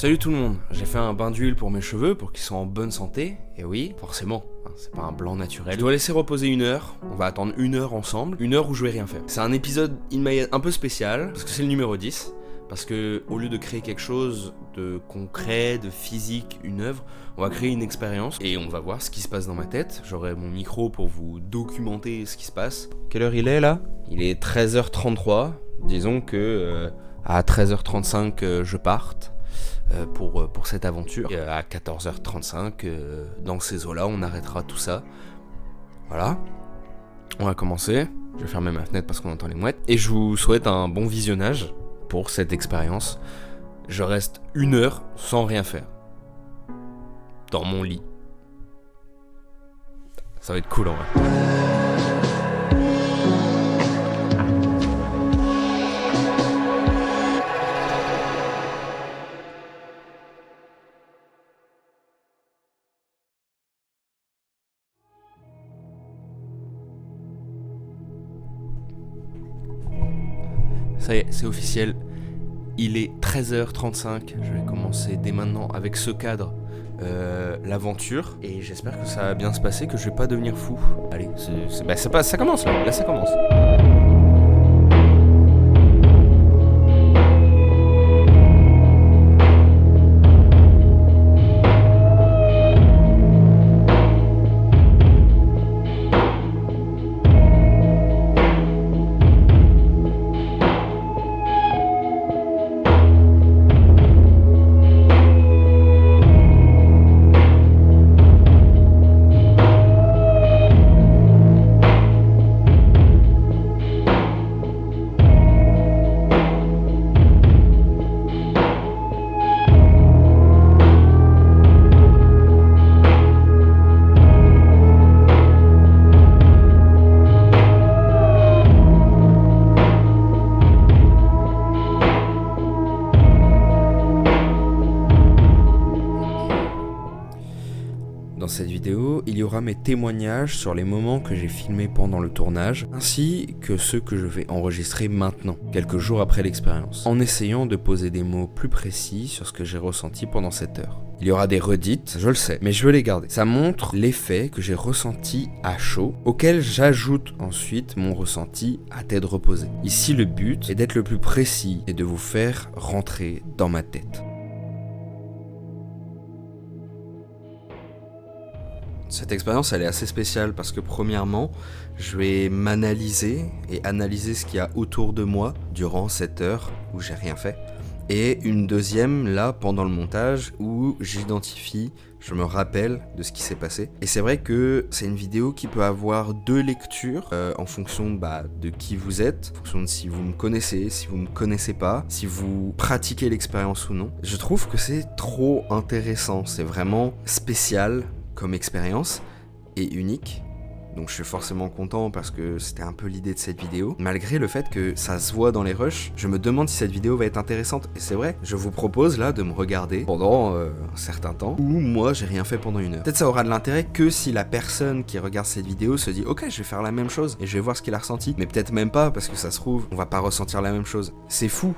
Salut tout le monde, j'ai fait un bain d'huile pour mes cheveux pour qu'ils soient en bonne santé, et oui, forcément, c'est pas un blanc naturel. Je dois laisser reposer 1 heure, on va attendre 1 heure ensemble, 1 heure où je vais rien faire. C'est un épisode in my head un peu spécial, parce que c'est le numéro 10, parce que au lieu de créer quelque chose de concret, de physique, une œuvre, on va créer une expérience, et on va voir ce qui se passe dans ma tête. J'aurai mon micro pour vous documenter ce qui se passe. Quelle heure il est là ? Il est 13h33, disons que à 13h35 je parte. Pour cette aventure. Et à 14h35, dans ces eaux-là, on arrêtera tout ça. Voilà. On va commencer. Je vais fermer ma fenêtre parce qu'on entend les mouettes. Et je vous souhaite un bon visionnage pour cette expérience. Je reste 1 heure sans rien faire. Dans mon lit. Ça va être cool en vrai. Ça y est, c'est officiel. Il est 13h35. Je vais commencer dès maintenant avec ce cadre l'aventure. Et j'espère que ça va bien se passer, que je vais pas devenir fou. Allez, ça commence là. Là, ça commence. Dans cette vidéo, il y aura mes témoignages sur les moments que j'ai filmés pendant le tournage, ainsi que ceux que je vais enregistrer maintenant, quelques jours après l'expérience, en essayant de poser des mots plus précis sur ce que j'ai ressenti pendant cette heure. Il y aura des redites, je le sais, mais je veux les garder. Ça montre l'effet que j'ai ressenti à chaud, auquel j'ajoute ensuite mon ressenti à tête reposée. Ici, le but est d'être le plus précis et de vous faire rentrer dans ma tête. Cette expérience, elle est assez spéciale parce que premièrement, je vais m'analyser et analyser ce qu'il y a autour de moi durant cette heure où j'ai rien fait. Et une deuxième, là, pendant le montage, où j'identifie, je me rappelle de ce qui s'est passé. Et c'est vrai que c'est une vidéo qui peut avoir 2 lectures en fonction de qui vous êtes, en fonction de si vous me connaissez, si vous me connaissez pas, si vous pratiquez l'expérience ou non. Je trouve que c'est trop intéressant, c'est vraiment spécial comme expérience et unique. Donc je suis forcément content parce que c'était un peu l'idée de cette vidéo. Malgré le fait que ça se voit dans les rushs, je me demande si cette vidéo va être intéressante. Et c'est vrai, je vous propose là de me regarder pendant un certain temps où moi j'ai rien fait pendant 1 heure. Peut-être ça aura de l'intérêt que si la personne qui regarde cette vidéo se dit ok, je vais faire la même chose et je vais voir ce qu'il a ressenti. Mais peut-être même pas parce que ça se trouve, on va pas ressentir la même chose. C'est fou.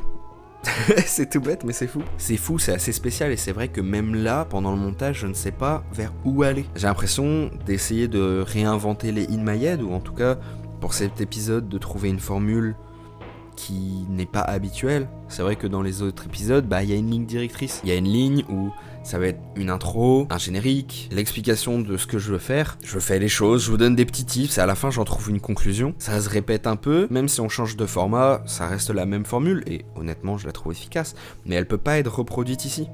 C'est tout bête mais c'est fou. C'est fou, c'est assez spécial et c'est vrai que même là, pendant le montage, je ne sais pas vers où aller. J'ai l'impression d'essayer de réinventer les In My Head, ou en tout cas, pour cet épisode, de trouver une formule qui n'est pas habituelle. C'est vrai que dans les autres épisodes, il y a une ligne directrice. Il y a une ligne où ça va être une intro, un générique, l'explication de ce que je veux faire. Je fais les choses, je vous donne des petits tips et à la fin j'en trouve une conclusion. Ça se répète un peu, même si on change de format, ça reste la même formule et honnêtement je la trouve efficace. Mais elle peut pas être reproduite ici.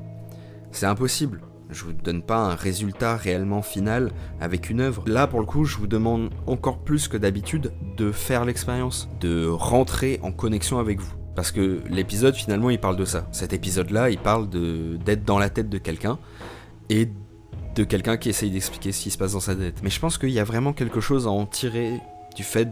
C'est impossible. Je vous donne pas un résultat réellement final avec une œuvre. Là, pour le coup, je vous demande encore plus que d'habitude de faire l'expérience, de rentrer en connexion avec vous. Parce que l'épisode, finalement, il parle de ça. Cet épisode-là, il parle d'être dans la tête de quelqu'un et de quelqu'un qui essaye d'expliquer ce qui se passe dans sa tête. Mais je pense qu'il y a vraiment quelque chose à en tirer du fait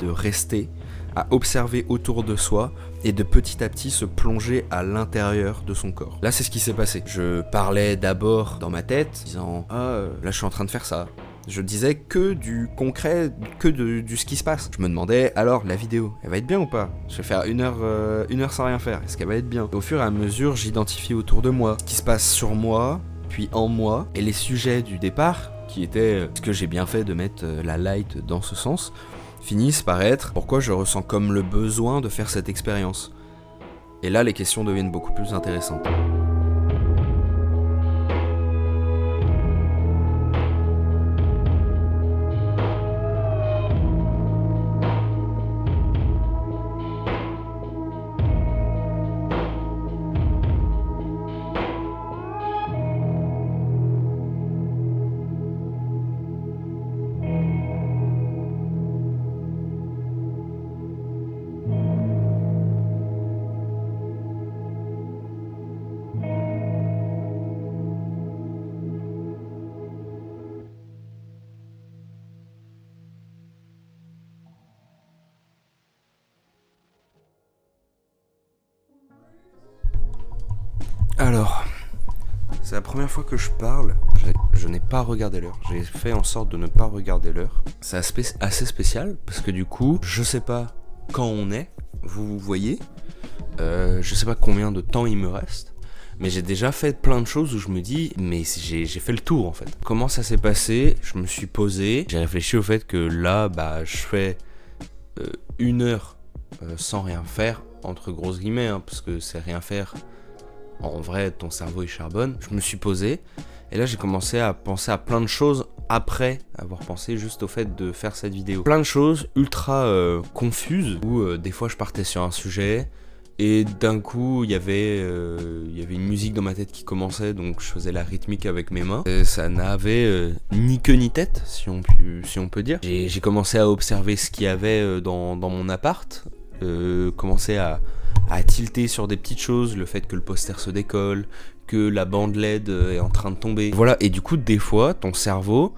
de rester, à observer autour de soi et de petit à petit se plonger à l'intérieur de son corps. Là, c'est ce qui s'est passé. Je parlais d'abord dans ma tête, disant « Ah, là je suis en train de faire ça ». Je disais que du concret, que du ce qui se passe. Je me demandais, alors, la vidéo, elle va être bien ou pas? Je vais faire une heure sans rien faire, est-ce qu'elle va être bien? Au fur et à mesure, j'identifie autour de moi ce qui se passe sur moi, puis en moi, et les sujets du départ, qui étaient ce que j'ai bien fait de mettre la light dans ce sens, finissent par être pourquoi je ressens comme le besoin de faire cette expérience. Et là, les questions deviennent beaucoup plus intéressantes. Alors, c'est la première fois que je parle, je n'ai pas regardé l'heure. J'ai fait en sorte de ne pas regarder l'heure. C'est assez spécial parce que du coup, je sais pas quand on est, vous voyez, je sais pas combien de temps il me reste, mais j'ai déjà fait plein de choses où je me dis, mais j'ai fait le tour en fait. Comment ça s'est passé? Je me suis posé, j'ai réfléchi au fait que là, je fais une heure sans rien faire, entre grosses guillemets, hein, parce que c'est rien faire. En vrai, ton cerveau il charbonne. Je me suis posé et là j'ai commencé à penser à plein de choses après avoir pensé juste au fait de faire cette vidéo. Plein de choses ultra confuses où des fois je partais sur un sujet et d'un coup il y avait une musique dans ma tête qui commençait, donc je faisais la rythmique avec mes mains. Et ça n'avait ni queue ni tête, si on peut dire. J'ai commencé à observer ce qu'il y avait dans mon appart, commencer à tilter sur des petites choses, le fait que le poster se décolle, que la bande LED est en train de tomber. Voilà, et du coup, des fois, ton cerveau,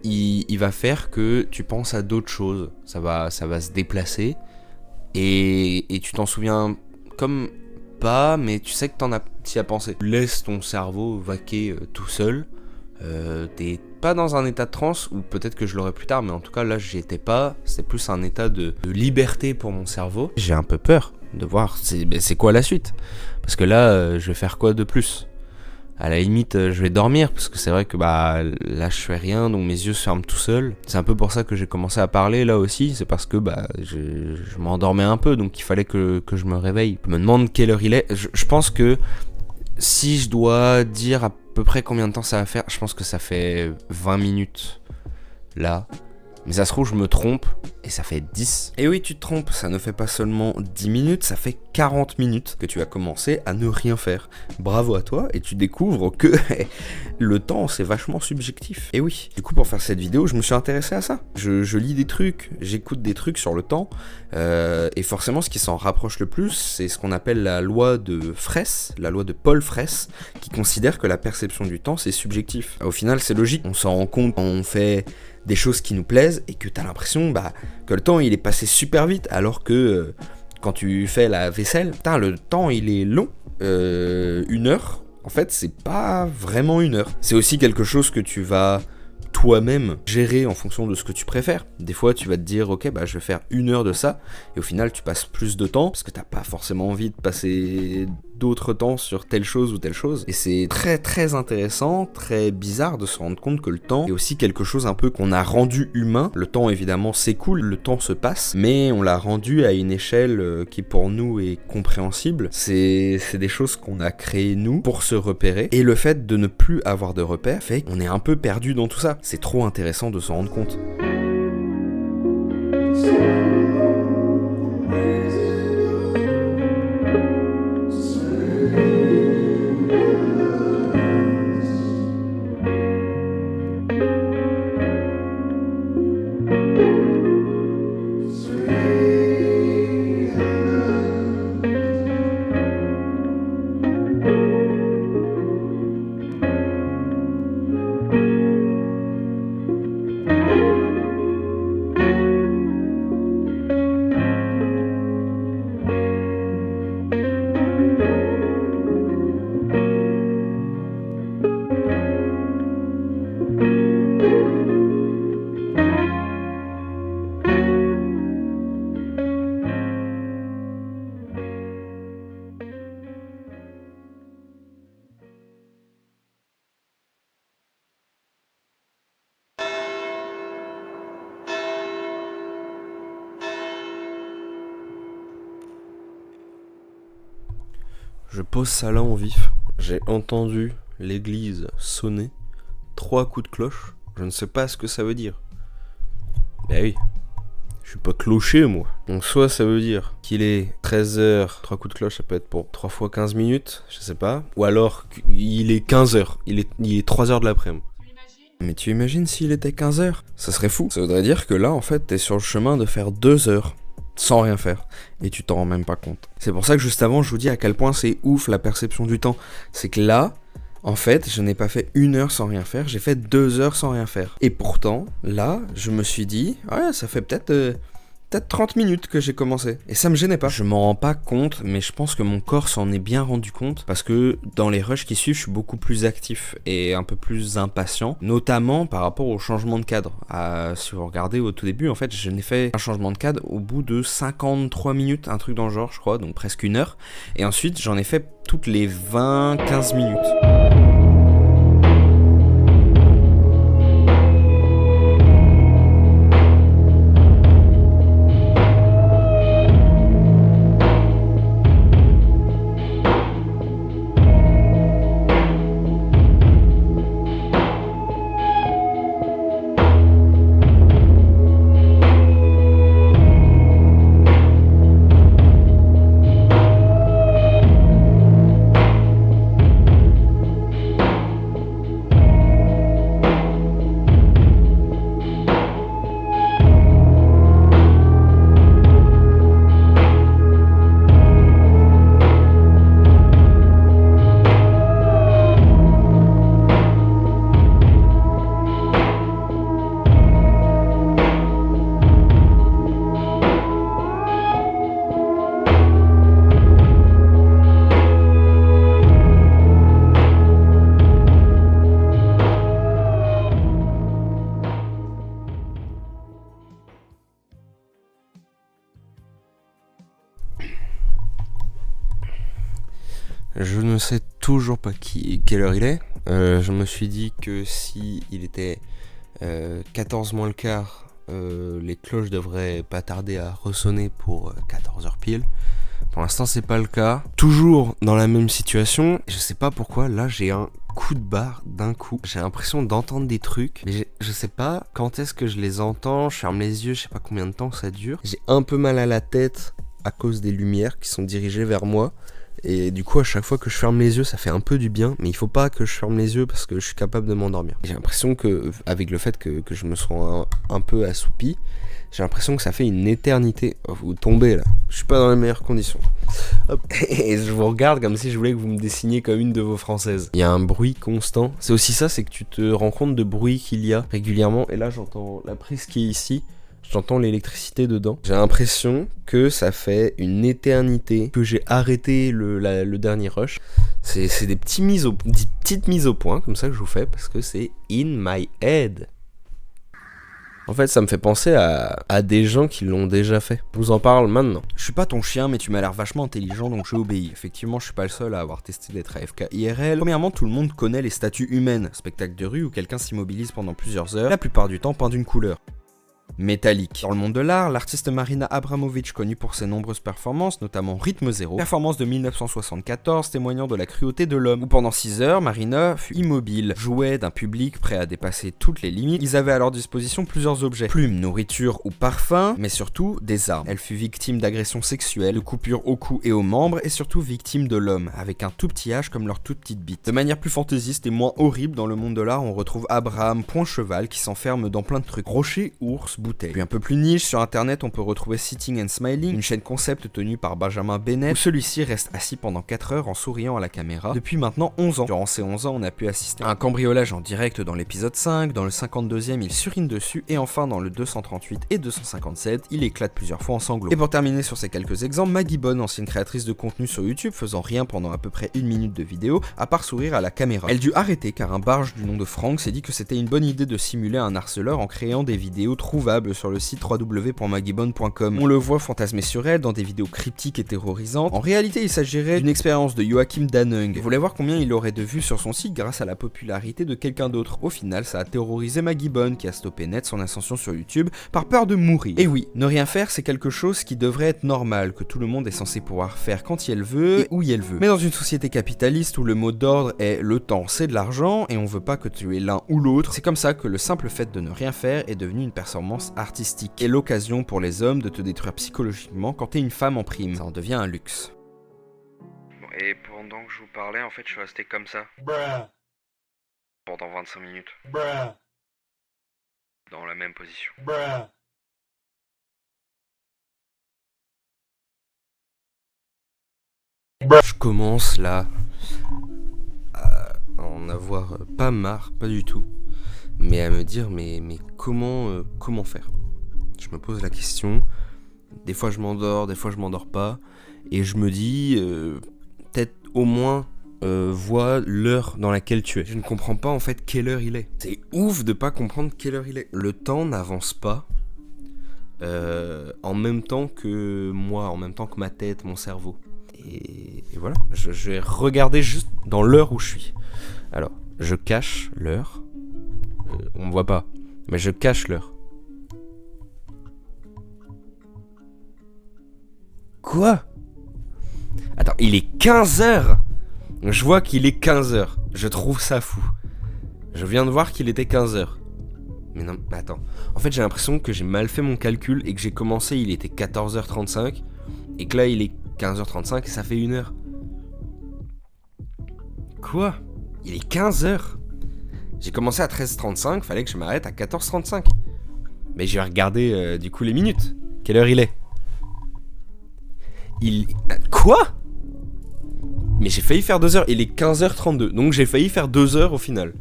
il va faire que tu penses à d'autres choses. Ça va se déplacer, et tu t'en souviens comme pas, mais tu sais que t'y as pensé. Laisse ton cerveau vaquer tout seul. T'es pas dans un état de transe, ou peut-être que je l'aurai plus tard, mais en tout cas là j'y étais pas. C'est plus un état de liberté pour mon cerveau. J'ai un peu peur de voir c'est quoi la suite, parce que là je vais faire quoi de plus? À la limite je vais dormir, parce que c'est vrai que là je fais rien, donc mes yeux se ferment tout seuls. C'est un peu pour ça que j'ai commencé à parler là aussi, c'est parce que je m'endormais un peu, donc il fallait que je me réveille. Je me demande quelle heure il est. Je pense que si je dois dire à peu près combien de temps ça va faire, je pense que ça fait 20 minutes là. Mais ça se trouve, je me trompe, et ça fait 10. Et oui, tu te trompes, ça ne fait pas seulement 10 minutes, ça fait 40 minutes que tu as commencé à ne rien faire. Bravo à toi, et tu découvres que le temps, c'est vachement subjectif. Et oui, du coup, pour faire cette vidéo, je me suis intéressé à ça. Je lis des trucs, j'écoute des trucs sur le temps, et forcément, ce qui s'en rapproche le plus, c'est ce qu'on appelle la loi de Fraisse, la loi de Paul Fraisse, qui considère que la perception du temps, c'est subjectif. Au final, c'est logique, on s'en rend compte quand on fait des choses qui nous plaisent et que t'as l'impression que le temps il est passé super vite, alors que quand tu fais la vaisselle, le temps il est long. Une heure, en fait c'est pas vraiment une heure. C'est aussi quelque chose que tu vas toi-même gérer en fonction de ce que tu préfères. Des fois tu vas te dire ok je vais faire une heure de ça, et au final tu passes plus de temps parce que t'as pas forcément envie de passer d'autres temps sur telle chose ou telle chose. Et c'est très très intéressant, très bizarre de se rendre compte que le temps est aussi quelque chose un peu qu'on a rendu humain. Le temps évidemment s'écoule, le temps se passe, mais on l'a rendu à une échelle qui pour nous est compréhensible. C'est des choses qu'on a créées nous pour se repérer, et le fait de ne plus avoir de repères fait qu'on est un peu perdu dans tout ça. C'est trop intéressant de s'en rendre compte. Je pose ça là en vif. J'ai entendu l'église sonner. 3 coups de cloche. Je ne sais pas ce que ça veut dire. Ben oui. Je suis pas clocher, moi. Donc soit ça veut dire qu'il est 13h, 3 coups de cloche, ça peut être pour 3 fois 15 minutes, je sais pas. Ou alors qu'il est 15h, il est 3h de l'après-midi. Mais tu imagines s'il était 15h? Ça serait fou. Ça voudrait dire que là, en fait, t'es sur le chemin de faire 2 heures sans rien faire. Et tu t'en rends même pas compte. C'est pour ça que juste avant, je vous dis à quel point c'est ouf la perception du temps. C'est que là, en fait, je n'ai pas fait 1 heure sans rien faire, j'ai fait 2 heures sans rien faire. Et pourtant, là, je me suis dit, ouais, ça fait peut-être 30 minutes que j'ai commencé. Et ça me gênait pas. Je m'en rends pas compte, mais je pense que mon corps s'en est bien rendu compte. Parce que dans les rushs qui suivent, je suis beaucoup plus actif et un peu plus impatient. Notamment par rapport au changement de cadre. Si vous regardez au tout début, en fait, je n'ai fait un changement de cadre au bout de 53 minutes, un truc dans le genre, je crois, donc presque 1 heure. Et ensuite, j'en ai fait toutes les 20-15 minutes. Je ne sais toujours pas quelle heure il est. Je me suis dit que si il était 14 moins le quart, les cloches devraient pas tarder à ressonner pour 14h pile. Pour l'instant, c'est pas le cas. Toujours dans la même situation. Je sais pas pourquoi, là, j'ai un coup de barre d'un coup. J'ai l'impression d'entendre des trucs, mais je sais pas quand est-ce que je les entends. Je ferme les yeux, je sais pas combien de temps ça dure. J'ai un peu mal à la tête à cause des lumières qui sont dirigées vers moi. Et du coup, à chaque fois que je ferme les yeux, ça fait un peu du bien. Mais il faut pas que je ferme les yeux parce que je suis capable de m'endormir. J'ai l'impression que, avec le fait que je me sens un peu assoupi, j'ai l'impression que ça fait une éternité. Oh, vous tombez là. Je suis pas dans les meilleures conditions. Hop. Et je vous regarde comme si je voulais que vous me dessiniez comme une de vos françaises. Il y a un bruit constant. C'est aussi ça, c'est que tu te rends compte de bruit qu'il y a régulièrement. Et là, j'entends la prise qui est ici. J'entends l'électricité dedans. J'ai l'impression que ça fait une éternité que j'ai arrêté le dernier rush. C'est des petites mises au point comme ça que je vous fais parce que c'est in my head. En fait, ça me fait penser à des gens qui l'ont déjà fait. Je vous en parle maintenant. Je suis pas ton chien, mais tu m'as l'air vachement intelligent, donc je obéis. Effectivement, je suis pas le seul à avoir testé d'être AFK IRL. Premièrement, tout le monde connaît les statues humaines. Spectacle de rue où quelqu'un s'immobilise pendant plusieurs heures, la plupart du temps peint d'une couleur métallique. Dans le monde de l'art, l'artiste Marina Abramovic, connue pour ses nombreuses performances, notamment Rythme Zéro, performance de 1974 témoignant de la cruauté de l'homme, où pendant 6 heures, Marina fut immobile, jouait d'un public prêt à dépasser toutes les limites. Ils avaient à leur disposition plusieurs objets, plumes, nourriture ou parfums, mais surtout des armes. Elle fut victime d'agressions sexuelles, de coupures au cou et aux membres, et surtout victime de l'homme, avec un tout petit H comme leur toute petite bite. De manière plus fantaisiste et moins horrible, dans le monde de l'art, on retrouve Abraham, point cheval, qui s'enferme dans plein de trucs. Rocher, ours, bouteille. Puis un peu plus niche, sur internet on peut retrouver Sitting and Smiling, une chaîne concept tenue par Benjamin Bennett, où celui-ci reste assis pendant 4 heures en souriant à la caméra, depuis maintenant 11 ans. Durant ces 11 ans, on a pu assister à un cambriolage en direct dans l'épisode 5, dans le 52e il surine dessus, et enfin dans le 238 et 257, il éclate plusieurs fois en sanglots. Et pour terminer sur ces quelques exemples, Maggie Bonne, ancienne créatrice de contenu sur YouTube, faisant rien pendant à peu près 1 minute de vidéo, à part sourire à la caméra. Elle dut arrêter car un barge du nom de Frank s'est dit que c'était une bonne idée de simuler un harceleur en créant des vidéos trouvables improbable sur le site www.magibone.com. On le voit fantasmer sur elle dans des vidéos cryptiques et terrorisantes. En réalité, il s'agirait d'une expérience de Joachim Danung. Vous voulez voir combien il aurait de vues sur son site grâce à la popularité de quelqu'un d'autre. Au final, ça a terrorisé Magibone qui a stoppé net son ascension sur YouTube par peur de mourir. Et oui, ne rien faire, c'est quelque chose qui devrait être normal, que tout le monde est censé pouvoir faire quand il veut et où il veut. Mais dans une société capitaliste où le mot d'ordre est le temps c'est de l'argent et on veut pas que tu aies l'un ou l'autre, c'est comme ça que le simple fait de ne rien faire est devenu une performance artistique et l'occasion pour les hommes de te détruire psychologiquement quand t'es une femme en prime. Ça en devient un luxe. Bon, et pendant que je vous parlais, en fait, je suis resté comme ça. Pendant 25 minutes. Dans la même position. Je commence là à en avoir pas marre, pas du tout, mais à me dire mais comment faire. Je me pose la question, des fois je m'endors, des fois je m'endors pas, et je me dis peut-être au moins vois l'heure dans laquelle tu es. Je ne comprends pas en fait quelle heure il est. C'est ouf de pas comprendre quelle heure il est. Le temps n'avance pas en même temps que moi, en même temps que ma tête, mon cerveau. Et voilà, je vais regarder juste dans l'heure où je suis. Alors, je cache l'heure. On me voit pas, mais je cache l'heure. Quoi ? Attends, il est 15h. Je vois qu'il est 15h. Je trouve ça fou. Je viens de voir qu'il était 15h. Mais non, attends. En fait, j'ai l'impression que j'ai mal fait mon calcul et que j'ai commencé, il était 14h35. Et que là, il est 15h35 et ça fait 1h. Quoi ? Il est 15h. J'ai commencé à 13h35, fallait que je m'arrête à 14h35. Mais je vais regarder du coup les minutes. Quelle heure il est ? Quoi ? Mais j'ai failli faire 2h, il est 15h32, donc j'ai failli faire 2h au final.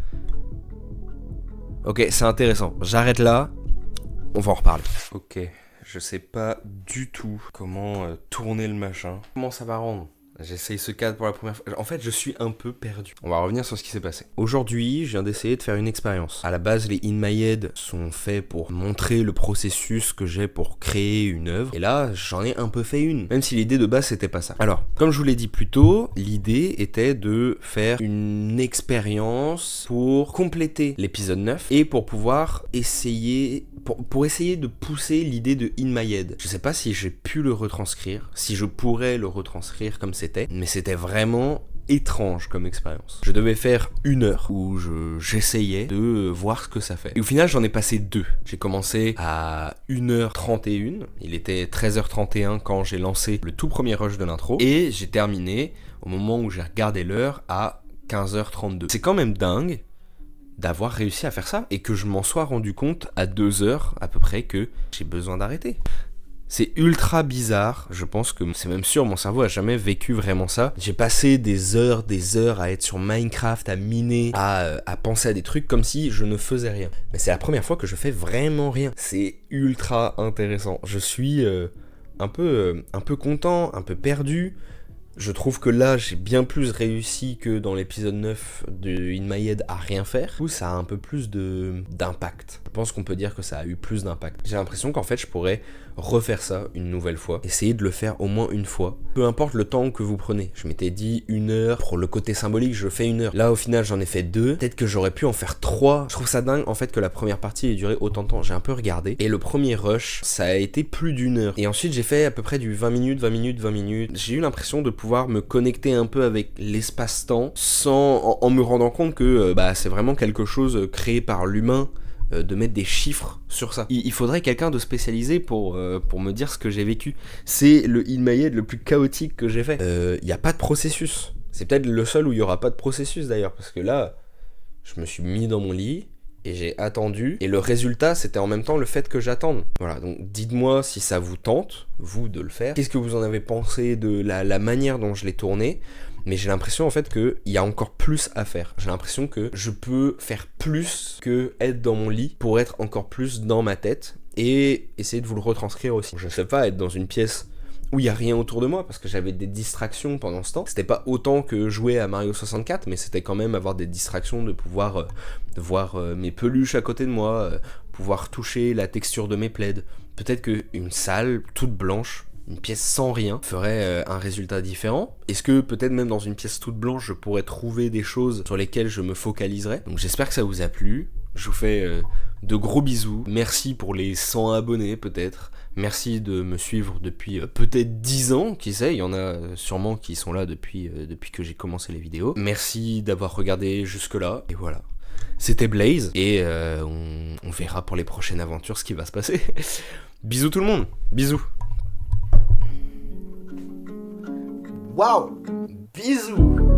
Ok, c'est intéressant, j'arrête là, on va en reparler. Ok, je sais pas du tout comment tourner le machin. Comment ça va rendre ? J'essaye ce cadre pour la première fois. En fait, je suis un peu perdu. On va revenir sur ce qui s'est passé. Aujourd'hui, je viens d'essayer de faire une expérience. À la base, les In My Head sont faits pour montrer le processus que j'ai pour créer une œuvre. Et là, j'en ai un peu fait une. Même si l'idée de base, c'était pas ça. Alors, comme je vous l'ai dit plus tôt, l'idée était de faire une expérience pour compléter l'épisode 9 et pour pouvoir essayer... Pour essayer de pousser l'idée de In My Head. Je sais pas si j'ai pu le retranscrire, si je pourrais le retranscrire comme c'était, mais c'était vraiment étrange comme expérience. Je devais faire 1h où j'essayais de voir ce que ça fait. Et au final, j'en ai passé 2. J'ai commencé à 1h31, il était 13h31 quand j'ai lancé le tout premier rush de l'intro, et j'ai terminé au moment où j'ai regardé l'heure à 15h32. C'est quand même dingue d'avoir réussi à faire ça et que je m'en sois rendu compte à 2h à peu près que j'ai besoin d'arrêter. C'est ultra bizarre, je pense que c'est même sûr, mon cerveau a jamais vécu vraiment ça. J'ai passé des heures à être sur Minecraft, à miner, à penser à des trucs comme si je ne faisais rien. Mais c'est la première fois que je fais vraiment rien. C'est ultra intéressant. Je suis un peu content, un peu perdu. Je trouve que là, j'ai bien plus réussi que dans l'épisode 9 de In My Head à rien faire. Du coup, ça a un peu plus d'impact. Je pense qu'on peut dire que ça a eu plus d'impact. J'ai l'impression qu'en fait, je pourrais refaire ça une nouvelle fois. Essayer de le faire au moins une fois. Peu importe le temps que vous prenez. Je m'étais dit 1h. Pour le côté symbolique, je fais 1h. Là, au final, j'en ai fait 2. Peut-être que j'aurais pu en faire 3. Je trouve ça dingue, en fait, que la première partie ait duré autant de temps. J'ai un peu regardé. Et le premier rush, ça a été plus d'1h. Et ensuite, j'ai fait à peu près du 20 minutes. J'ai eu l'impression de pouvoir me connecter un peu avec l'espace-temps en me rendant compte que c'est vraiment quelque chose créé par l'humain, de mettre des chiffres sur ça. Il faudrait quelqu'un de spécialisé pour me dire ce que j'ai vécu. C'est le In My Head le plus chaotique que j'ai fait. Il n'y a pas de processus. C'est peut-être le seul où il n'y aura pas de processus d'ailleurs, parce que là, je me suis mis dans mon lit et j'ai attendu, et le résultat c'était en même temps le fait que j'attende. Voilà, donc dites-moi si ça vous tente, vous, de le faire. Qu'est-ce que vous en avez pensé de la manière dont je l'ai tourné? Mais j'ai l'impression en fait qu'il y a encore plus à faire. J'ai l'impression que je peux faire plus que être dans mon lit pour être encore plus dans ma tête et essayer de vous le retranscrire aussi. Je ne sais pas, être dans une pièce où il y a rien autour de moi parce que j'avais des distractions pendant ce temps. C'était pas autant que jouer à Mario 64, mais c'était quand même avoir des distractions de pouvoir voir mes peluches à côté de moi, pouvoir toucher la texture de mes plaids. Peut-être qu'une salle toute blanche, une pièce sans rien, ferait un résultat différent. Est-ce que peut-être même dans une pièce toute blanche, je pourrais trouver des choses sur lesquelles je me focaliserais? Donc j'espère que ça vous a plu. Je vous fais de gros bisous. Merci pour les 100 abonnés peut-être. Merci de me suivre depuis peut-être 10 ans, qui sait, il y en a sûrement qui sont là depuis que j'ai commencé les vidéos. Merci d'avoir regardé jusque-là, et voilà. C'était Blaze, et on verra pour les prochaines aventures ce qui va se passer. Bisous tout le monde, bisous. Waouh, bisous.